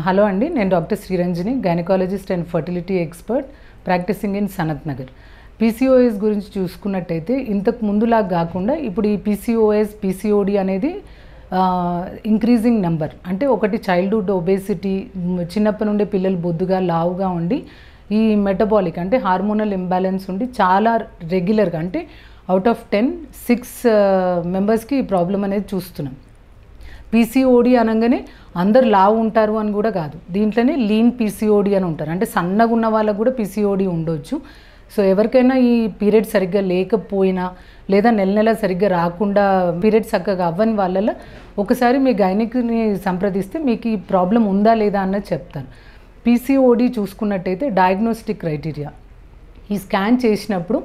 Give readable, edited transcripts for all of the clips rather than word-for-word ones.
Hello అండి, నేను doctor Sriranjani, gynaecologist and fertility expert practicing in Sanath Nagar. PCOS గురించి చూసుకున్నట్టయితే ఇంతకు ముందులా కాకుండా ఇప్పుడు ఈ పీసీఓడి అనేది ఇంక్రీజింగ్ నెంబర్. అంటే ఒకటి చైల్డ్హుడ్ ఒబేసిటీ, చిన్నప్పటి నుండి పిల్లలు బొద్దుగా లావుగా ఉండి ఈ మెటబాలిక్ అంటే హార్మోనల్ ఇంబ్యాలెన్స్ ఉండి చాలా రెగ్యులర్గా అంటే అవుట్ ఆఫ్ 10 6 మెంబర్స్కి ఈ ప్రాబ్లం అనేది చూస్తున్నాం. పీసీఓడి అనగానే అందరు లావు ఉంటారు అని కూడా కాదు, దీంట్లోనే లీన్ పీసీఓడి అని ఉంటారు, అంటే సన్నగా ఉన్న వాళ్ళకు కూడా పీసీఓడి ఉండొచ్చు. సో ఎవరికైనా ఈ పీరియడ్ సరిగ్గా లేకపోయినా లేదా నెల నెల సరిగ్గా రాకుండా పీరియడ్ చక్కగా అవ్వని వాళ్ళలో ఒకసారి మీ గైనిక్ని సంప్రదిస్తే మీకు ఈ ప్రాబ్లం ఉందా లేదా అన్నది చెప్తాను. పీసీఓడి చూసుకున్నట్టయితే డయాగ్నోస్టిక్ క్రైటీరియా, ఈ స్కాన్ చేసినప్పుడు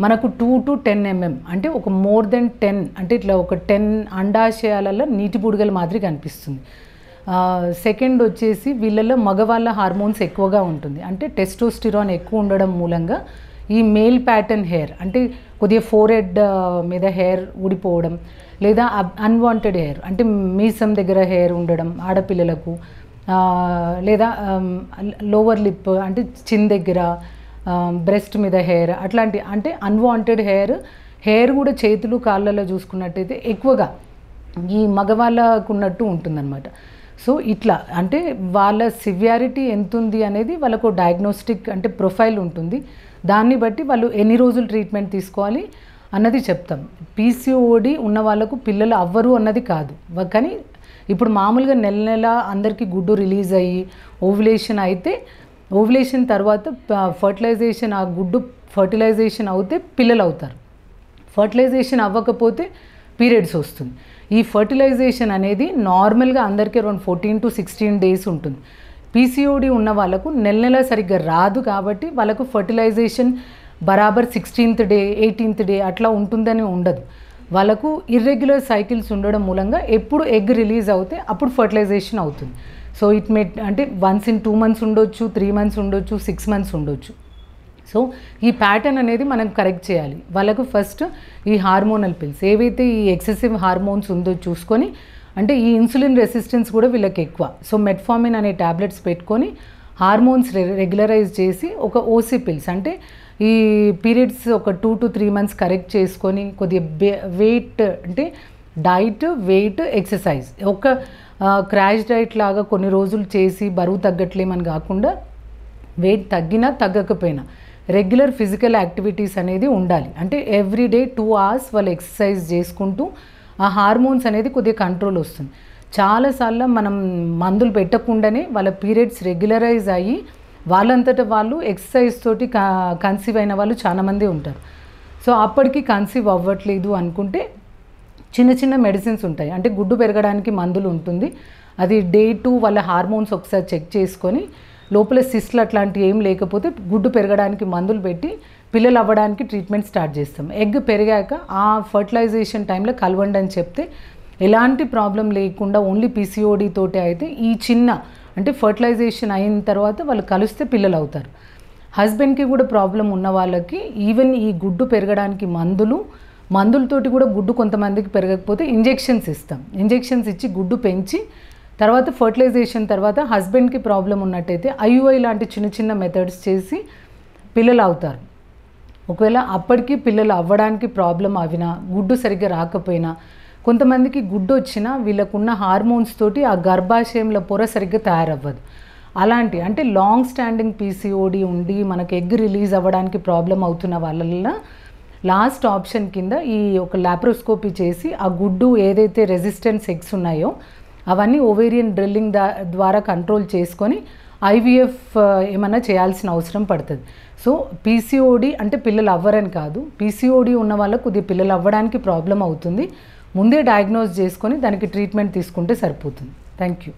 మనకు 2 to 10 mm అంటే ఒక మోర్ దెన్ 10 అంటే ఇట్లా ఒక 10 అండాశయాలలో నీటి బుడగల మాదిరి కనిపిస్తుంది. సెకండ్ వచ్చేసి వీళ్ళలో మగవాళ్ళ హార్మోన్స్ ఎక్కువగా ఉంటుంది, అంటే టెస్టోస్టిరాన్ ఎక్కువ ఉండడం మూలంగా ఈ మేల్ ప్యాటర్న్ హెయిర్ అంటే కొద్దిగా ఫోర్హెడ్ మీద హెయిర్ ఊడిపోవడం లేదా అన్వాంటెడ్ హెయిర్ అంటే మీసం దగ్గర హెయిర్ ఉండడం ఆడపిల్లలకు, లేదా లోవర్ లిప్ అంటే చిన్ దగ్గర, బ్రెస్ట్ మీద హెయిర్, అట్లాంటి అంటే అన్వాంటెడ్ హెయిర్ కూడా చేతులు కాళ్ళలో చూసుకున్నట్టయితే ఎక్కువగా ఈ మగవాళ్ళకు ఉన్నట్టు ఉంటుందన్నమాట. సో ఇట్లా అంటే వాళ్ళ సివియారిటీ ఎంత ఉంది అనేది వాళ్ళకు డయాగ్నోస్టిక్ అంటే ప్రొఫైల్ ఉంటుంది, దాన్ని బట్టి వాళ్ళు ఎన్ని రోజులు ట్రీట్మెంట్ తీసుకోవాలి అన్నది చెప్తాం. పీసీఓడి ఉన్న వాళ్ళకు పిల్లలు అవ్వరు అన్నది కాదు, కానీ ఇప్పుడు మామూలుగా నెల నెల అందరికీ గుడ్డు రిలీజ్ అయ్యి ఓవ్యులేషన్ అయితే ఓవ్యులేషన్ తర్వాత ఫర్టిలైజేషన్, ఆ గుడ్డు ఫర్టిలైజేషన్ అవుతే పిల్లలు అవుతారు. ఫర్టిలైజేషన్ అవ్వకపోతే పీరియడ్స్ వస్తుంది. ఈ ఫర్టిలైజేషన్ అనేది నార్మల్గా అందరికీ అరౌండ్ 14 to 16 days ఉంటుంది. పీసీఓడి ఉన్న వాళ్ళకు నెల నెల సరిగ్గా రాదు కాబట్టి వాళ్ళకు ఫర్టిలైజేషన్ బరాబర్ 16th day 18th day అట్లా ఉంటుందని ఉండదు. వాళ్ళకు ఇర్రెగ్యులర్ సైకిల్స్ ఉండడం మూలంగా ఎప్పుడు ఎగ్ రిలీజ్ అవుతే అప్పుడు ఫర్టిలైజేషన్ అవుతుంది. సో ఇట్ మే అంటే వన్స్ ఇన్ 2 months ఉండొచ్చు, 3 months ఉండొచ్చు, 6 months ఉండొచ్చు. సో ఈ ప్యాటర్న్ అనేది మనం కరెక్ట్ చేయాలి. వాళ్ళకు ఫస్ట్ ఈ హార్మోనల్ పిల్స్ ఏవైతే ఈ ఎక్సెసివ్ హార్మోన్స్ ఉందో చూసుకొని, అంటే ఈ ఇన్సులిన్ రెసిస్టెన్స్ కూడా వీళ్ళకి ఎక్కువ, సో మెట్ఫార్మిన్ అనే ట్యాబ్లెట్స్ పెట్టుకొని హార్మోన్స్ రెగ్యులరైజ్ చేసి ఒక ఓసీ పిల్స్ అంటే ఈ పీరియడ్స్ ఒక 2 to 3 months కరెక్ట్ చేసుకొని కొద్దిగా వెయిట్ అంటే డైట్, వెయిట్, ఎక్సర్సైజ్ ఒక క్రాష్ డైట్ లాగా కొన్ని రోజులు చేసి బరువు తగ్గట్లేమని కాకుండా వెయిట్ తగ్గినా తగ్గకపోయినా రెగ్యులర్ ఫిజికల్ యాక్టివిటీస్ అనేది ఉండాలి. అంటే ఎవ్రీడే 2 hours వాళ్ళు ఎక్సర్సైజ్ చేసుకుంటూ ఆ హార్మోన్స్ అనేది కొద్దిగా కంట్రోల్ వస్తుంది. చాలాసార్లు మనం మందులు పెట్టకుండానే వాళ్ళ పీరియడ్స్ రెగ్యులరైజ్ అయ్యి వాళ్ళంతటా వాళ్ళు ఎక్సర్సైజ్ తోటి కన్సీవ్ అయిన వాళ్ళు చాలామంది ఉంటారు. సో అప్పటికి కన్సీవ్ అవ్వట్లేదు అనుకుంటే చిన్న చిన్న మెడిసిన్స్ ఉంటాయి, అంటే గుడ్డు పెరగడానికి మందులు ఉంటుంది, అది డే 2 వాళ్ళ హార్మోన్స్ ఒకసారి చెక్ చేసుకొని లోపల సిస్ట్లు అట్లాంటివి ఏం లేకపోతే గుడ్డు పెరగడానికి మందులు పెట్టి పిల్లలు అవ్వడానికి ట్రీట్మెంట్ స్టార్ట్ చేస్తాం. ఎగ్ పెరిగాక ఆ ఫర్టిలైజేషన్ టైంలో కలవండి అని చెప్తే ఎలాంటి ప్రాబ్లం లేకుండా ఓన్లీ పీసీఓడి తోటి అయితే ఈ చిన్న అంటే ఫర్టిలైజేషన్ అయిన తర్వాత వాళ్ళు కలిస్తే పిల్లలు అవుతారు. హస్బెండ్కి కూడా ప్రాబ్లం ఉన్న వాళ్ళకి ఈవెన్ ఈ గుడ్డు పెరగడానికి మందులతోటి కూడా గుడ్డు కొంతమందికి పెరగకపోతే ఇంజెక్షన్స్ ఇస్తాం. ఇంజెక్షన్స్ ఇచ్చి గుడ్డు పెంచి తర్వాత ఫర్టిలైజేషన్ తర్వాత హస్బెండ్కి ప్రాబ్లం ఉన్నట్టయితే ఐయుఐ లాంటి చిన్న చిన్న మెథడ్స్ చేసి పిల్లలు అవుతారు. ఒకవేళ అప్పటికి పిల్లలు అవ్వడానికి ప్రాబ్లం అవినా గుడ్డు సరిగ్గా రాకపోయినా కొంతమందికి గుడ్డు వచ్చినా వీళ్ళకున్న హార్మోన్స్ తోటి ఆ గర్భాశయంలో పొర సరిగ్గా తయారవ్వదు. అలాంటి అంటే లాంగ్ స్టాండింగ్ పీసీఓడి ఉండి మనకు ఎగ్ రిలీజ్ అవ్వడానికి ప్రాబ్లం అవుతున్న వాళ్ళ లాస్ట్ ఆప్షన్ కింద ఈ ఒక లాప్రోస్కోపీ చేసి ఆ గుడ్డు ఏదైతే రెసిస్టెంట్ ఎగ్స్ ఉన్నాయో అవన్నీ ఓవేరియన్ డ్రిల్లింగ్ ద్వారా కంట్రోల్ చేసుకొని ఐవీఎఫ్ ఏమన్నా చేయాల్సిన అవసరం పడుతుంది. సో పీసీఓడి అంటే పిల్లలు అవ్వరని కాదు, పీసీఓడి ఉన్న వాళ్ళకు కొద్దిగా పిల్లలు అవ్వడానికి ప్రాబ్లం అవుతుంది, ముందే డయాగ్నోస్ చేసుకొని దానికి ట్రీట్మెంట్ తీసుకుంటే సరిపోతుంది. Thank you.